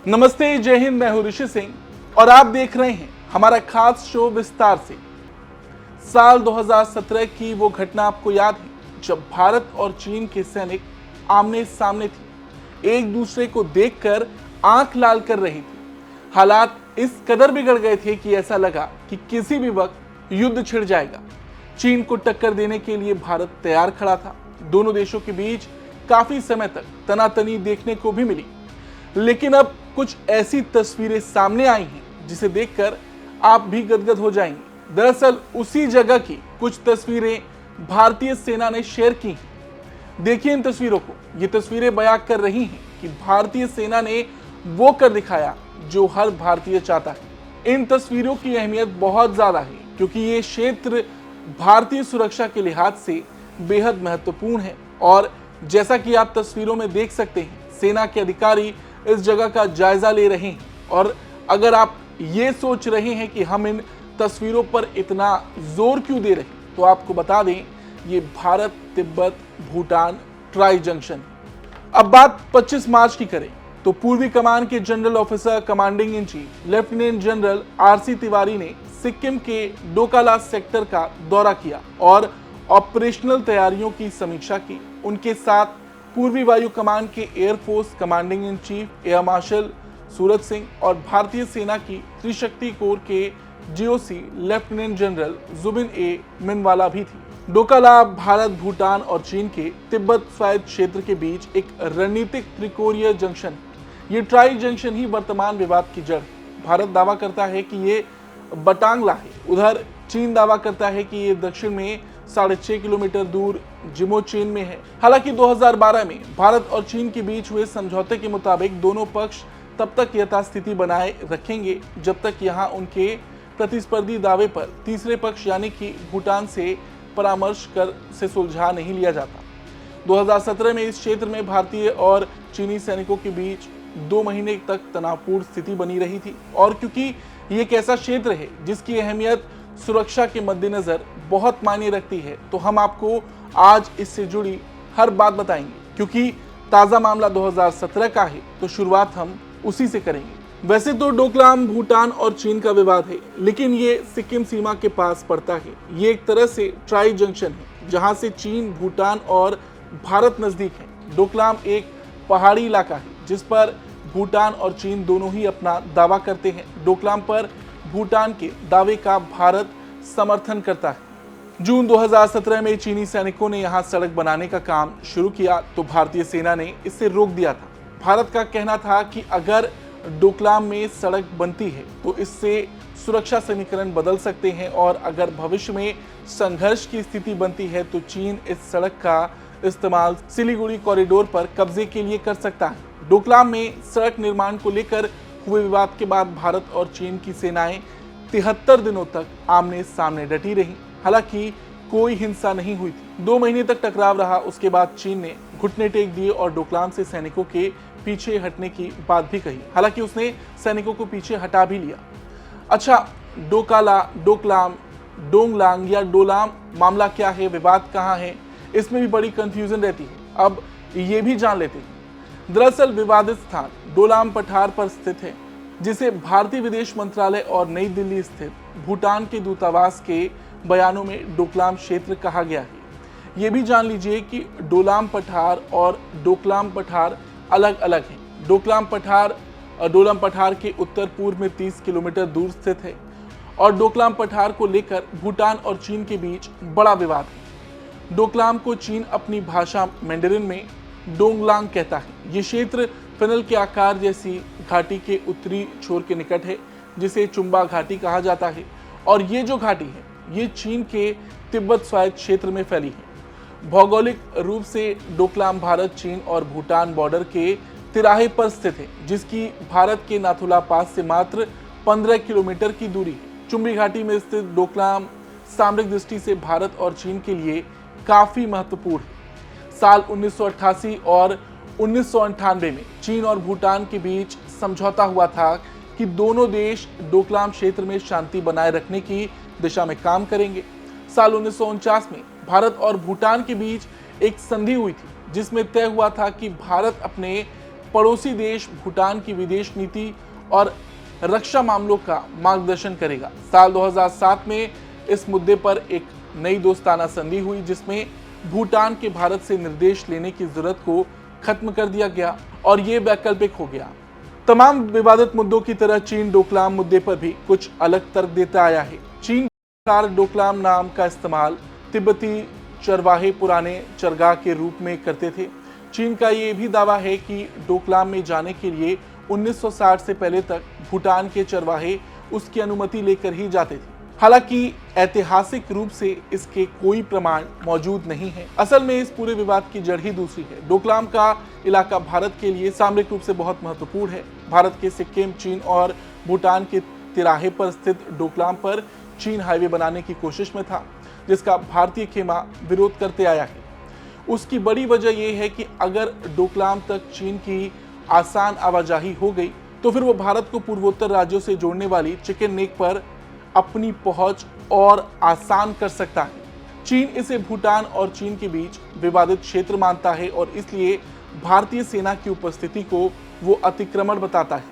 नमस्ते, जय हिंद। मैं हूं ऋषि सिंह और आप देख रहे हैं हमारा खास शो विस्तार से। साल 2017 की वो घटना आपको याद है जब भारत और चीन के सैनिक आमने सामने थे, एक दूसरे को देखकर आंख लाल कर रही थी। हालात इस कदर बिगड़ गए थे कि ऐसा लगा कि किसी भी वक्त युद्ध छिड़ जाएगा। चीन को टक्कर देने के लिए भारत तैयार खड़ा था। दोनों देशों के बीच काफी समय तक तनातनी देखने को भी मिली, लेकिन अब कुछ ऐसी तस्वीरें सामने आई हैं जिसे देखकर आप भी गदगद हो जाएंगे। दरअसल उसी जगह की कुछ तस्वीरें भारतीय सेना ने शेयर की हैं। देखिए इन तस्वीरों को। ये तस्वीरें बयां कर रही हैं कि भारतीय सेना ने वो कर दिखाया जो हर भारतीय चाहता है। इन तस्वीरों की अहमियत बहुत ज्यादा है क्योंकि ये क्षेत्र भारतीय सुरक्षा के लिहाज से बेहद महत्वपूर्ण है। और जैसा कि आप तस्वीरों में देख सकते हैं, सेना के अधिकारी इस जगह का जायजा ले रहे हैं। और अगर आप ये सोच रहे हैं कि हम इन तस्वीरों पर इतना जोर क्यों दे रहे हैं, तो आपको बता दें ये भारत तिब्बत भूटान ट्राई जंक्शन। अब बात 25 मार्च की करें तो पूर्वी कमान के general officer commanding in chief lieutenant general RC Tiwari ने सिक्किम के डोकाला सेक्टर का दौरा किया और ऑपरेशनल तैयारियों की समीक्षा की। उनके साथ पूर्वी वायु कमान के air force commanding in chief air marshal Suraj Singh और भारतीय सेना की त्रिशक्ति कोर के GOC lieutenant general Zubin A Minwala भी थी। डोकाला भारत, भूटान और चीन के तिब्बत स्वायत्त क्षेत्र के बीच एक रणनीतिक त्रिकोणीय जंक्शन। ये ट्राई जंक्शन ही वर्तमान विवाद की जड़। भारत दावा करता है कि ये बटांगला है, उधर चीन दावा करता है कि ये दक्षिण में 6.5 किलोमीटर दूर जिमोचेन में है। हालांकि 2012 में भारत और चीन के बीच हुए समझौते के मुताबिक दोनों पक्ष तब तक यथास्थिति बनाए रखेंगे जब तक यहां उनके प्रतिस्पर्धी दावे पर तीसरे पक्ष यानी कि भूटान से परामर्श कर से सुलझा नहीं लिया जाता। 2017 में इस क्षेत्र में भारतीय और चीनी सैनिकों के बीच 2 महीने तक तनावपूर्ण स्थिति बनी रही थी। और क्योंकि ये एक ऐसा क्षेत्र है जिसकी अहमियत सुरक्षा के मद्देनजर बहुत मायने रखती है, तो हम आपको आज इससे जुड़ी हर बात बताएंगे। क्योंकि ताज़ा मामला 2017 का है तो शुरुआत हम उसी से करेंगे। वैसे तो डोकलाम भूटान और चीन का विवाद है, लेकिन ये सिक्किम सीमा के पास पड़ता है। ये एक तरह से ट्राई जंक्शन है जहां से चीन, भूटान और भारत नजदीक है। डोकलाम एक पहाड़ी इलाका है जिस पर भूटान और चीन दोनों ही अपना दावा करते हैं। डोकलाम पर भूटान के दावे का भारत समर्थन करता है। जून 2017 में चीनी सैनिकों ने यहां सड़क बनाने का काम शुरू किया तो भारतीय सेना ने इसे रोक दिया था। भारत का कहना था कि अगर डोकलाम में सड़क बनती है तो इससे सुरक्षा समीकरण बदल सकते हैं और अगर भविष्य में संघर्ष की स्थिति बनती है तो चीन इस सड़क का इस्तेमाल सिलीगुड़ी कॉरिडोर पर कब्जे के लिए कर सकता है। डोकलाम में सड़क निर्माण को लेकर हुए विवाद के बाद भारत और चीन की सेनाएं 73 दिनों तक आमने सामने डटी रहीं। हालांकि कोई हिंसा नहीं हुई थी। 2 महीने तक टकराव रहा। उसके बाद चीन ने घुटने टेक दिए और डोकलाम से सैनिकों के पीछे हटने की बात भी कही। हालांकि उसने सैनिकों को पीछे हटा भी लिया। अच्छा, डोकाला, डोकलाम, डोंगलांग या डोलाम मामला क्या है, विवाद कहाँ है, इसमें भी बड़ी कंफ्यूजन रहती है। अब ये भी जान लेते हैं। दरअसल विवादित स्थान डोलाम पठार पर स्थित है, जिसे भारतीय विदेश मंत्रालय और नई दिल्ली स्थित भूटान के दूतावास के बयानों में डोकलाम क्षेत्र कहा गया है। ये भी जान लीजिए कि डोलाम पठार और डोकलाम पठार अलग अलग हैं। डोलाम पठार के उत्तर पूर्व में 30 किलोमीटर दूर स्थित है और डोकलाम पठार को लेकर भूटान और चीन के बीच बड़ा विवाद है। डोकलाम को चीन अपनी भाषा मैंडरिन में डोंगलांग कहता है। ये क्षेत्र फनल के आकार जैसी घाटी के उत्तरी छोर के निकट है जिसे चुम्बा घाटी कहा जाता है। और ये जो घाटी है ये चीन के तिब्बत स्वायत्त क्षेत्र में फैली है। भौगोलिक रूप से डोकलाम भारत, चीन और भूटान बॉर्डर के तिराहे पर स्थित है, जिसकी भारत के नाथुला पास से मात्र 15 किलोमीटर की दूरी है। चुम्बी घाटी में स्थित डोकलाम सामरिक दृष्टि से भारत और चीन के लिए काफी महत्वपूर्ण है। साल 1988 और 1998 में चीन और भूटान के बीच समझौता हुआ था कि दोनों देश डोकलाम क्षेत्र में शांति बनाए रखने की दिशा में काम करेंगे। साल 1949 में भारत और भूटान के बीच एक संधि हुई थी जिसमें तय हुआ था कि भारत अपने पड़ोसी देश भूटान की विदेश नीति और रक्षा मामलों का मार्गदर्शन करेगा। साल 2007 में इस मुद्दे पर एक नई दोस्ताना संधि हुई, जिसमें भूटान के भारत से निर्देश लेने की जरूरत को खत्म कर दिया गया और ये वैकल्पिक हो गया। तमाम विवादित मुद्दों की तरह चीन डोकलाम मुद्दे पर भी कुछ अलग तर्क देता आया है। चीन डोकलाम नाम का इस्तेमाल तिब्बती चरवाहे पुराने चरगाह के रूप में करते थे। चीन का ये भी दावा है कि डोकलाम में जाने के लिए 1960 से पहले तक भूटान के चरवाहे उसकी अनुमति लेकर ही जाते थे। हालांकि ऐतिहासिक रूप से इसके कोई प्रमाण मौजूद नहीं है। असल में इस पूरे विवाद की जड़ ही दूसरी है। डोकलाम का इलाका भारत के लिए सामरिक रूप से बहुत महत्वपूर्ण है। भारत के सिक्किम, चीन और भूटान के तिराहे पर स्थित डोकलाम पर चीन हाईवे बनाने की कोशिश में था, जिसका भारतीय खेमा विरोध करते आया है। उसकी बड़ी वजह यह है कि अगर डोकलाम तक चीन की आसान आवाजाही हो गई तो फिर वो भारत को पूर्वोत्तर राज्यों से जोड़ने वाली चिकन नेक पर अपनी पहुंच और आसान कर सकता है। चीन इसे भूटान और चीन के बीच विवादित क्षेत्र मानता है और इसलिए भारतीय सेना की उपस्थिति को वो अतिक्रमण बताता है।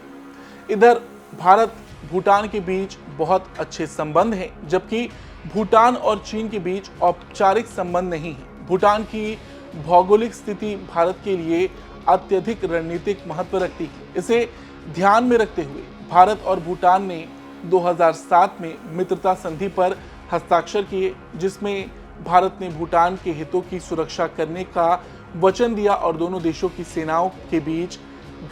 इधर भारत भूटान के बीच बहुत अच्छे संबंध हैं, जबकि भूटान और चीन के बीच औपचारिक संबंध नहीं है। भूटान की भौगोलिक स्थिति भारत के लिए अत्यधिक रणनीतिक महत्व रखती है। इसे ध्यान में रखते हुए भारत और भूटान ने 2007 में मित्रता संधि पर हस्ताक्षर किए, जिसमें भारत ने भूटान के हितों की सुरक्षा करने का वचन दिया और दोनों देशों की सेनाओं के बीच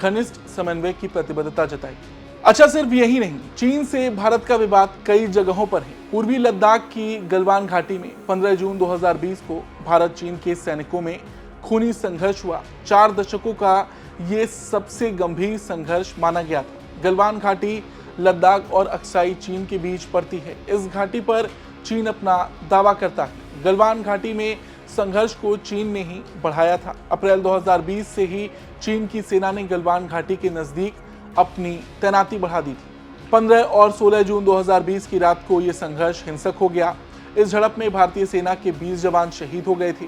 घनिष्ठ समन्वय की प्रतिबद्धता जताई। अच्छा, सिर्फ यही नहीं, चीन से भारत का विवाद कई जगहों पर है। पूर्वी लद्दाख की गलवान घाटी में 15 जून 2020 को भारत चीन के सैनिकों में खूनी संघर्ष हुआ। 4 दशकों का ये सबसे गंभीर संघर्ष माना गया था। गलवान घाटी लद्दाख और अक्साई चीन के बीच पड़ती है। इस घाटी पर चीन अपना दावा करता है। गलवान घाटी में संघर्ष को चीन ने ही बढ़ाया था। अप्रैल 2020 से ही चीन की सेना ने गलवान घाटी के नजदीक अपनी तैनाती बढ़ा दी थी। 15 और 16 जून 2020 की रात को यह संघर्ष हिंसक हो गया। इस झड़प में भारतीय सेना के 20 जवान शहीद हो गए थे।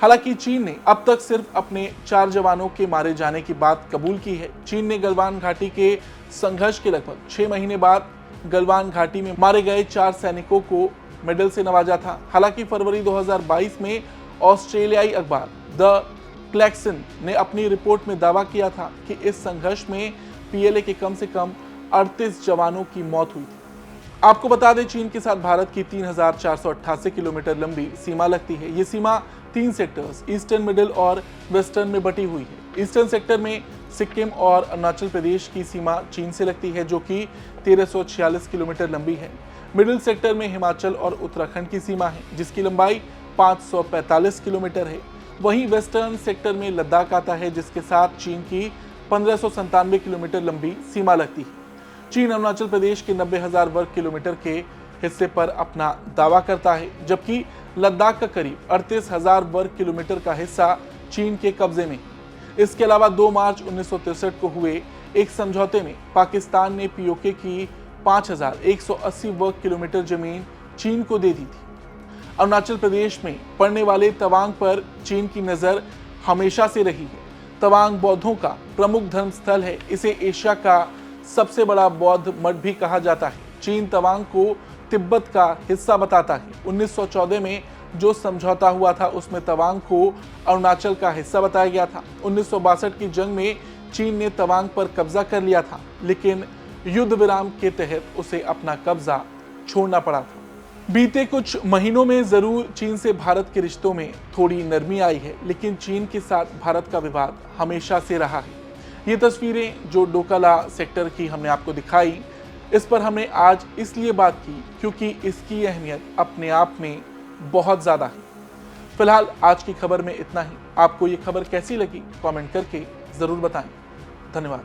हालांकि चीन ने अब तक सिर्फ अपने 4 जवानों के मारे जाने की बात कबूल की है। चीन ने गलवान घाटी के संघर्ष के लगभग 6 महीने बाद गलवान घाटी में मारे गए 4 सैनिकों को मेडल से नवाजा था। हालांकि फरवरी 2022 में ऑस्ट्रेलियाई अखबार द क्लैक्सन ने अपनी रिपोर्ट में दावा किया था कि इस संघर्ष में पीएलए के कम से कम 38 जवानों की मौत हुई थी। आपको बता दें, चीन के साथ भारत की 3488 किलोमीटर लंबी सीमा लगती है। ये सीमा 3 सेक्टर्स ईस्टर्न, मिडिल और वेस्टर्न में बटी हुई है। ईस्टर्न सेक्टर में सिक्किम और अरुणाचल प्रदेश की सीमा चीन से लगती है, जो कि 1346 किलोमीटर लंबी है। मिडिल सेक्टर में हिमाचल और उत्तराखंड की सीमा है, जिसकी लंबाई 545 किलोमीटर है। वहीं वेस्टर्न सेक्टर में लद्दाख आता है, जिसके साथ चीन की 1597 किलोमीटर लंबी सीमा लगती है। चीन अरुणाचल प्रदेश के 90,000 वर्ग किलोमीटर के हिस्से पर अपना दावा करता है, जबकि लद्दाख का करीब 38,000 वर्ग किलोमीटर का हिस्सा चीन के कब्जे में। इसके अलावा 2 मार्च 1963 को हुए एक समझौते में पाकिस्तान ने पीओके की 5,180 वर्ग किलोमीटर जमीन चीन को दे दी थी। अरुणाचल प्रदेश में पड़ने वाले तवांग पर चीन की नजर हमेशा से रही है। तवांग बौद्धों का प्रमुख धर्म स्थल है। इसे एशिया का सबसे बड़ा बौद्ध मठ भी कहा जाता है। चीन तवांग को तिब्बत का हिस्सा बताता है। 1914 में जो समझौता हुआ था उसमें तवांग को अरुणाचल का हिस्सा बताया गया था। 1962 की जंग में चीन ने तवांग पर कब्जा कर लिया था, लेकिन युद्ध विराम के तहत उसे अपना कब्जा छोड़ना पड़ा था। बीते कुछ महीनों में जरूर चीन से भारत के रिश्तों में थोड़ी नरमी आई है, लेकिन चीन के साथ भारत का विवाद हमेशा से रहा है। ये तस्वीरें जो डोकाला सेक्टर की हमने आपको दिखाई, इस पर हमने आज इसलिए बात की क्योंकि इसकी अहमियत अपने आप में बहुत ज़्यादा है। फिलहाल आज की खबर में इतना ही। आपको ये खबर कैसी लगी कमेंट करके ज़रूर बताएं। धन्यवाद।